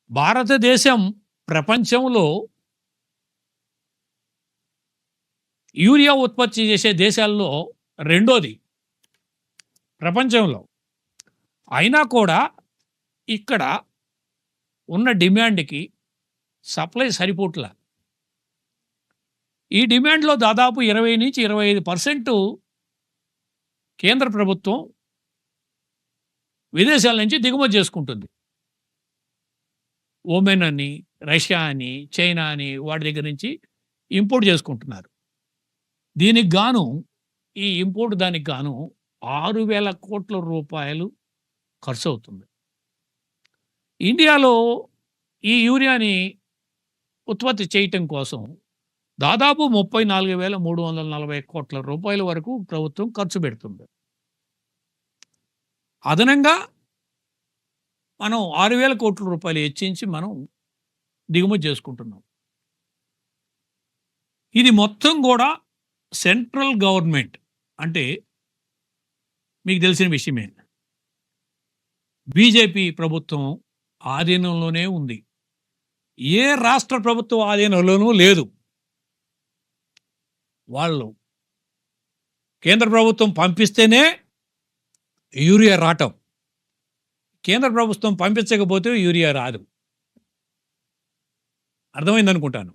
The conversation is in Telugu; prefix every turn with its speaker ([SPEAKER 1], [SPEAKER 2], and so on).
[SPEAKER 1] భారతదేశం ప్రపంచంలో యూరియా ఉత్పత్తి చేసే దేశాల్లో రెండోది ప్రపంచంలో. అయినా కూడా ఇక్కడ ఉన్న డిమాండ్‌కి సప్లై సరిపోట్ల. ఈ డిమాండ్‌లో దాదాపు 20-25% కేంద్ర ప్రభుత్వం విదేశాల నుంచి దిగుమతి చేసుకుంటుంది. ఒమెన్ అని, రష్యా అని, చైనా అని వాటి దగ్గర నుంచి ఇంపోర్ట్ చేసుకుంటున్నారు. దీనికి గాను ఈ ఇంపోర్ట్ దానికి గాను 6,000 కోట్ల రూపాయలు ఖర్చవుతుంది. ఇండియాలో ఈ యూరియాని ఉత్పత్తి చేయటం కోసం దాదాపు 34,340 కోట్ల రూపాయల వరకు ప్రభుత్వం ఖర్చు పెడుతుంది. అదనంగా మనం 6,000 కోట్ల రూపాయలు హెచ్చించి మనం దిగుమతి చేసుకుంటున్నాం. ఇది మొత్తం కూడా సెంట్రల్ గవర్నమెంట్ అంటే మీకు తెలిసిన విషయమే. బీజేపీ ప్రభుత్వం ఆధీనంలోనే ఉంది. ఏ రాష్ట్ర ప్రభుత్వం ఆధీనంలోనూ లేదు. వాళ్ళు కేంద్ర ప్రభుత్వం పంపిస్తేనే యూరియా రావటం. కేంద్ర ప్రభుత్వం పంపించకపోతే యూరియా రాదు. అర్థమైందనుకుంటాను.